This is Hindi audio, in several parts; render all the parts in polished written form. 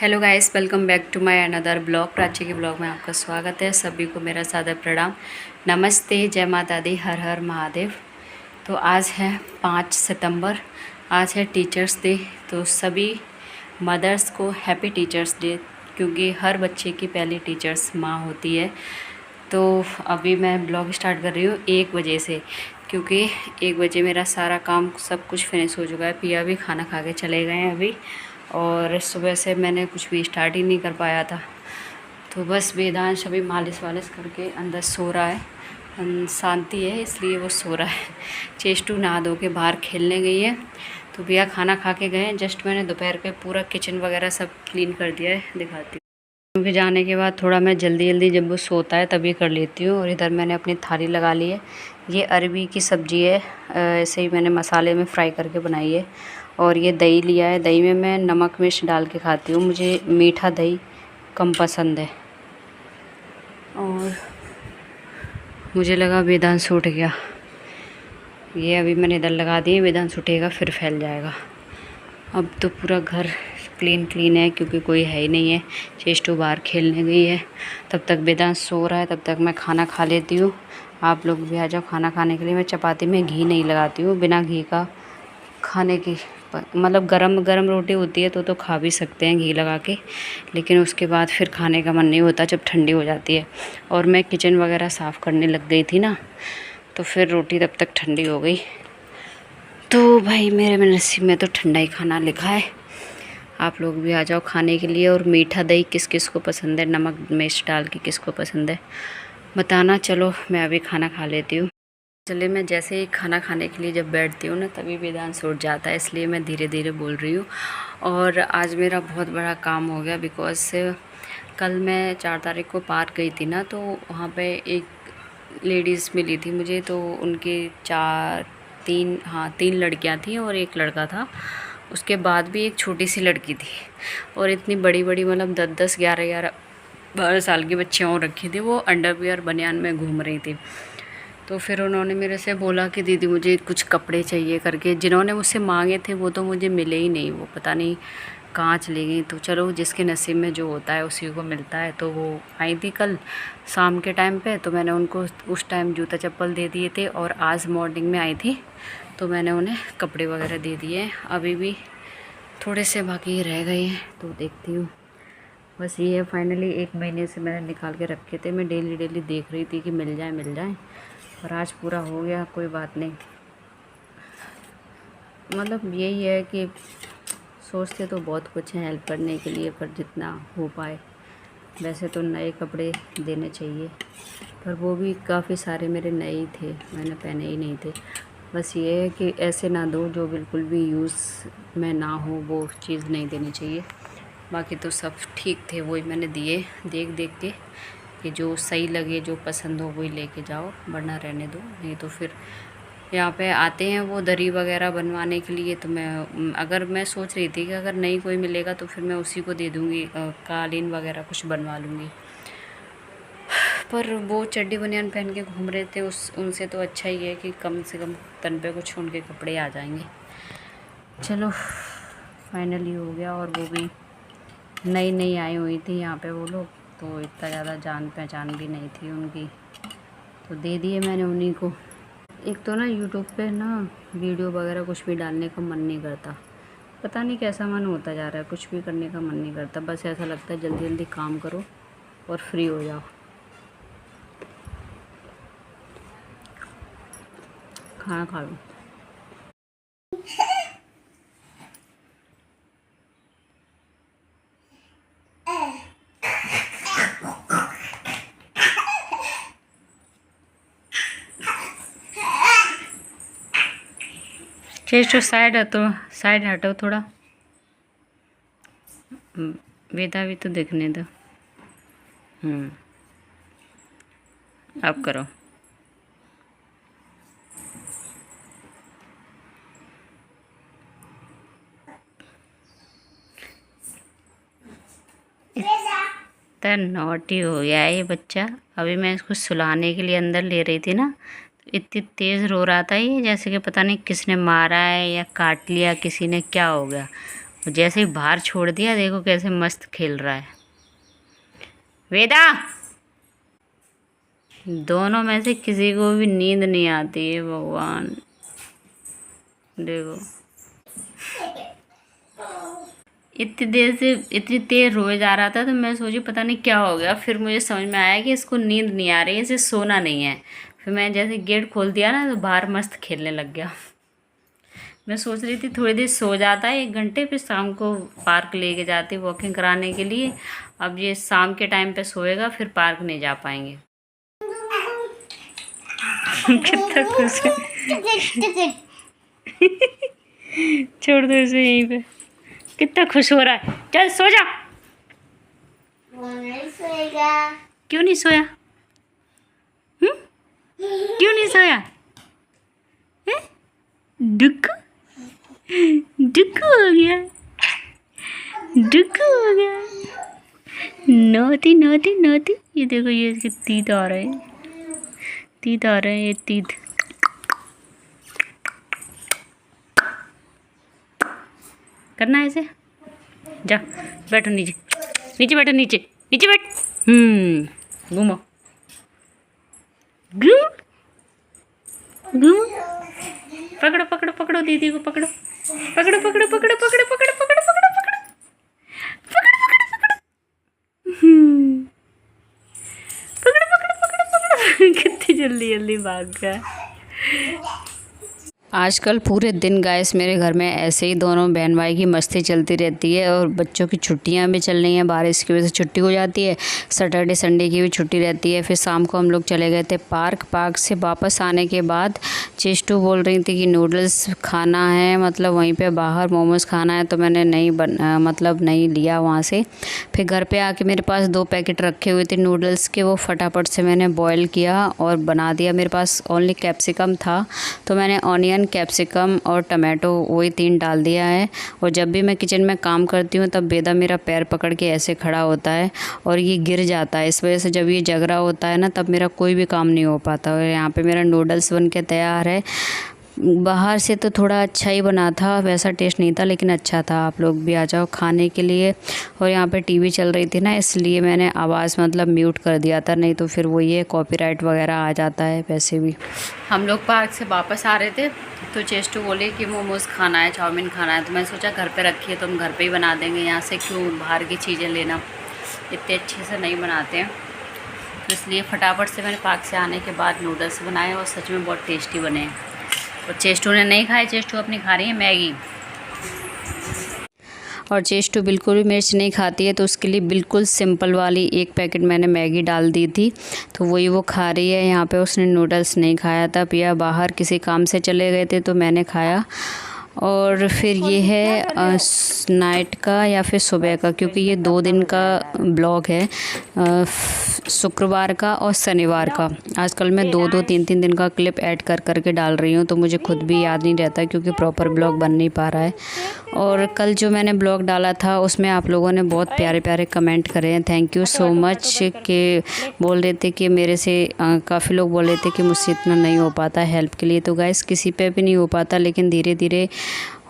Hello guys, welcome back to my another blog. Prachi के ब्लॉग में आपका स्वागत है। सभी को मेरा सादर प्रणाम, नमस्ते, जय माता दी, हर हर महादेव। तो आज है 5 सितंबर, आज है टीचर्स डे। तो सभी मदर्स को हैप्पी टीचर्स डे, क्योंकि हर बच्चे की पहली टीचर्स माँ होती है। तो अभी मैं ब्लॉग स्टार्ट कर रही हूँ 1 बजे से, क्योंकि 1 बजे मेरा सारा काम सब कुछ फिनिश हो चुका है। पिया भी खाना खा के चले गए हैं अभी, और सुबह से मैंने कुछ भी स्टार्ट ही नहीं कर पाया था। तो बस वेदांश अभी मालिश वालिश करके अंदर सो रहा है। शांति है इसलिए वो सो रहा है। चेष्टू नहा धो के बाहर खेलने गई है। तो भैया खाना खा के गए। जस्ट मैंने दोपहर के पूरा किचन वगैरह सब क्लीन कर दिया है, दिखाती हूँ। क्योंकि जाने के बाद थोड़ा मैं जल्दी जल्दी जब वो सोता है तभी कर लेती हूँ। और इधर मैंने अपनी थाली लगा ली है। ये अरबी की सब्ज़ी है, ऐसे ही मैंने मसाले में फ्राई करके बनाई है। और ये दही लिया है, दही में मैं नमक मिर्च डाल के खाती हूँ, मुझे मीठा दही कम पसंद है। और मुझे लगा वेदांश उठ गया, ये अभी मैंने इधर लगा दिए, वेदांश उठेगा फिर फैल जाएगा। अब तो पूरा घर क्लीन है, क्योंकि कोई है ही नहीं है। चेष्टू बाहर खेलने गई है। तब तक वेदांश सो रहा है, तब तक मैं खाना खा लेती हूँ। आप लोग भी आ जाओ खाना खाने के लिए। मैं चपाती में घी नहीं लगाती हूँ, बिना घी का खाने की, मतलब गरम गरम रोटी होती है तो खा भी सकते हैं घी लगा के, लेकिन उसके बाद फिर खाने का मन नहीं होता जब ठंडी हो जाती है। और मैं किचन वगैरह साफ़ करने लग गई थी ना, तो फिर रोटी तब तक ठंडी हो गई। तो भाई मेरे नसीब में तो ठंडा ही खाना लिखा है। आप लोग भी आ जाओ खाने के लिए। और मीठा दही किस किस को पसंद है, नमक मिर्च डाल के किसको पसंद है बताना। चलो मैं अभी खाना खा लेती हूँ। चलिए, मैं जैसे ही खाना खाने के लिए जब बैठती हूँ ना, तभी वेदांश उठ जाता है, इसलिए मैं धीरे धीरे बोल रही हूँ। और आज मेरा बहुत बड़ा काम हो गया, बिकॉज कल मैं 4 तारीख को पार्क गई थी ना, तो वहाँ पे एक लेडीज़ मिली थी मुझे। तो उनके 3 लड़कियाँ थी और एक लड़का था। उसके बाद भी एक छोटी सी लड़की थी, और इतनी बड़ी बड़ी, मतलब 10-10, 11-11, 12 साल की बच्चियाँ और रखी थी। वो अंडरवियर बनियान में घूम रही थी। तो फिर उन्होंने मेरे से बोला कि दीदी मुझे कुछ कपड़े चाहिए करके। जिन्होंने मुझसे मांगे थे वो तो मुझे मिले ही नहीं, वो पता नहीं कहाँ चली गई। तो चलो, जिसके नसीब में जो होता है उसी को मिलता है। तो वो आई थी कल शाम के टाइम पे, तो मैंने उनको उस टाइम जूता चप्पल दे दिए थे। और आज मॉर्निंग में आई थी तो मैंने उन्हें कपड़े वगैरह दे दिए। अभी भी थोड़े से बाकी रह गए हैं, तो देखती हूँ। बस ये है, फाइनली 1 महीने से मैंने निकाल के रखे थे। मैं डेली देख रही थी कि मिल जाए, और आज पूरा हो गया। कोई बात नहीं, मतलब यही है कि सोचते तो बहुत कुछ है हेल्प करने के लिए, पर जितना हो पाए। वैसे तो नए कपड़े देने चाहिए, पर वो भी काफ़ी सारे मेरे नए ही थे, मैंने पहने ही नहीं थे। बस ये है कि ऐसे ना दो जो बिल्कुल भी यूज़ में ना हो, वो चीज़ नहीं देनी चाहिए। बाकी तो सब ठीक थे, वही मैंने दिए देख के कि जो सही लगे, जो पसंद हो वही लेके जाओ, वरना रहने दो। नहीं तो फिर यहाँ पे आते हैं वो दरी वगैरह बनवाने के लिए। तो मैं सोच रही थी कि अगर नहीं कोई मिलेगा तो फिर मैं उसी को दे दूँगी, कालीन वगैरह कुछ बनवा लूँगी। पर वो चड्डी बनियान पहन के घूम रहे थे, उनसे तो अच्छा ही है कि कम से कम तन पे कुछ उनके कपड़े आ जाएंगे। चलो, फाइनली हो गया। और वो भी नई आई हुई थी यहाँ पे वो लोग, तो इतना ज़्यादा जान पहचान भी नहीं थी उनकी, तो दे दिए मैंने उन्हीं को। एक तो ना यूट्यूब पे ना वीडियो वगैरह कुछ भी डालने का मन नहीं करता, पता नहीं कैसा मन होता जा रहा है, कुछ भी करने का मन नहीं करता। बस ऐसा लगता है जल्दी जल्दी काम करो और फ्री हो जाओ। खाना खा लो। चेष्टू साइड हटो थोड़ा, वेदा भी तो देखने दो। अब करो। इतना नॉटी हो गया है ये बच्चा। अभी मैं इसको सुलाने के लिए अंदर ले रही थी ना, तो इतनी तेज़ रो रहा था ये, जैसे कि पता नहीं किसने मारा है या काट लिया किसी ने, क्या हो गया। और जैसे ही बाहर छोड़ दिया देखो कैसे मस्त खेल रहा है। वेदा, दोनों में से किसी को भी नींद नहीं आती है भगवान। देखो इतनी देर से इतनी देर रोए जा रहा था, तो मैं सोची पता नहीं क्या हो गया। फिर मुझे समझ में आया कि इसको नींद नहीं आ रही है, इसे सोना नहीं है। फिर मैं जैसे गेट खोल दिया ना, तो बाहर मस्त खेलने लग गया। मैं सोच रही थी थोड़ी देर सो जाता है 1 घंटे, फिर शाम को पार्क लेके जाती वॉकिंग कराने के लिए। अब ये शाम के टाइम पे सोएगा, फिर पार्क नहीं जा पाएंगे। कितना खुश है। छोड़ दो इसे यहीं पे, कितना खुश हो रहा है। चल सो जा। वो नहीं सोएगा। क्यों नहीं सोया? क्यों नहीं सोया? डुक्कू डुक्कू हो गया, डुक्कू हो गया। नोती नोती नोती। ये देखो ये इसके तीत आ रहे हैं, तीत आ रहे हैं, ये तीत। करना है ऐसे। जा बैठो नीचे, नीचे बैठो, नीचे नीचे बैठ। घूमो घूम घूम। पकड़ो पकड़ो पकड़ो दीदी को, पकड़ो पकड़ो पकड़ो पकड़ो पकड़ो पकड़ो पकड़ो पकड़ो पकड़ो पकड़ो पकड़ो पकड़ो। पकड़ो पकड़ो पकड़ो पकड़ो। कितनी जल्दी जल्दी भाग गया। आजकल पूरे दिन गाइस मेरे घर में ऐसे ही दोनों बहन भाई की मस्ती चलती रहती है। और बच्चों की छुट्टियां भी चल रही हैं, बारिश की वजह से छुट्टी हो जाती है। सैटरडे संडे की भी छुट्टी रहती है। फिर शाम को हम लोग चले गए थे पार्क से वापस आने के बाद चेस्टू बोल रही थी कि नूडल्स खाना है, मतलब वहीं पे बाहर मोमोज़ खाना है। तो मैंने नहीं लिया वहाँ से। फिर घर पर आके मेरे पास 2 पैकेट रखे हुए थे नूडल्स के, वो फटाफट से मैंने बॉयल किया और बना दिया। मेरे पास ओनली कैप्सिकम था, तो मैंने ऑनियन, कैप्सिकम और टमाटो वही 3 डाल दिया है। और जब भी मैं किचन में काम करती हूँ तब बेदा मेरा पैर पकड़ के ऐसे खड़ा होता है और ये गिर जाता है। इस वजह से जब ये जग रहा होता है ना, तब मेरा कोई भी काम नहीं हो पाता। और यहाँ पे मेरा नूडल्स बन के तैयार है। बाहर से तो थोड़ा अच्छा ही बना था, वैसा टेस्ट नहीं था लेकिन अच्छा था। आप लोग भी आ जाओ खाने के लिए। और यहाँ पे टीवी चल रही थी ना, इसलिए मैंने आवाज़ म्यूट कर दिया था, नहीं तो फिर वो ये कॉपीराइट वगैरह आ जाता है। वैसे भी हम लोग पार्क से वापस आ रहे थे, तो चेस्टू बोले कि मोमोज़ खाना है, चाउमीन खाना है। तो मैं सोचा घर पे रखिए तो हम घर पे ही बना देंगे, यहाँ से क्यों बाहर की चीज़ें लेना, इतने अच्छे से नहीं बनाते हैं। तो इसलिए फटाफट से मैंने पार्क से आने के बाद नूडल्स बनाए और सच में बहुत टेस्टी बने हैं। और चेस्टू ने नहीं खाए, चेस्टू अपनी खा रही है मैगी। और चेस्टू बिल्कुल भी मिर्च नहीं खाती है, तो उसके लिए बिल्कुल सिंपल वाली 1 पैकेट मैंने मैगी डाल दी थी, तो वही वो खा रही है। यहाँ पे उसने नूडल्स नहीं खाया था। पिया बाहर किसी काम से चले गए थे, तो मैंने खाया। और फिर ये है नाइट का या फिर सुबह का, क्योंकि ये 2 दिन का ब्लॉग है, शुक्रवार का और शनिवार का। आजकल मैं 2-2, 3-3 दिन का क्लिप ऐड करके डाल रही हूँ, तो मुझे खुद भी याद नहीं रहता क्योंकि प्रॉपर ब्लॉग बन नहीं पा रहा है। और कल जो मैंने ब्लॉग डाला था उसमें आप लोगों ने बहुत प्यारे प्यारे कमेंट करे हैं, थैंक यू सो मच। कि बोल रहे थे कि मेरे से काफ़ी लोग बोल रहे थे कि मुझसे इतना नहीं हो पाता हेल्प के लिए। तो गाइस किसी पे भी नहीं हो पाता, लेकिन धीरे धीरे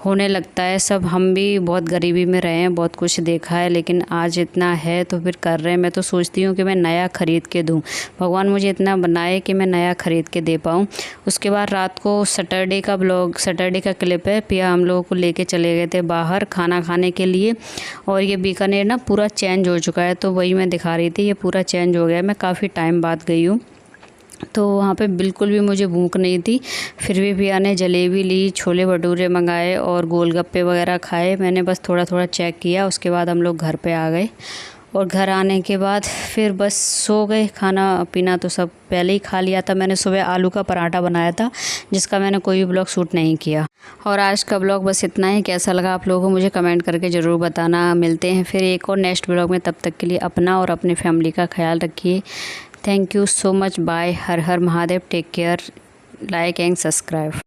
होने लगता है सब। हम भी बहुत गरीबी में रहे हैं, बहुत कुछ देखा है, लेकिन आज इतना है तो फिर कर रहे हैं। मैं तो सोचती हूँ कि मैं नया ख़रीद के दूँ, भगवान मुझे इतना बनाए कि मैं नया ख़रीद के दे पाऊँ। उसके बाद रात को सैटरडे का क्लिप है। पिया हम लोगों को लेके चले गए थे बाहर खाना खाने के लिए, और ये बीकानेर ना पूरा चेंज हो चुका है, तो वही मैं दिखा रही थी, ये पूरा चेंज हो गया। मैं काफ़ी टाइम बाद गई हूँ, तो वहाँ पे बिल्कुल भी मुझे भूख नहीं थी। फिर भी पिया ने जलेबी ली, छोले भटूरे मंगाए और गोलगप्पे वगैरह खाए। मैंने बस थोड़ा थोड़ा चेक किया, उसके बाद हम लोग घर पे आ गए। और घर आने के बाद फिर बस सो गए। खाना पीना तो सब पहले ही खा लिया था। मैंने सुबह आलू का पराठा बनाया था, जिसका मैंने कोई भी ब्लॉग शूट नहीं किया। और आज का ब्लॉग बस इतना ही। कैसा लगा आप लोगों को मुझे कमेंट करके ज़रूर बताना। मिलते हैं फिर एक और नेक्स्ट ब्लॉग में, तब तक के लिए अपना और अपनी फैमिली का ख्याल रखिए। Thank you so much, bye, हर हर Mahadev, take care, like and subscribe.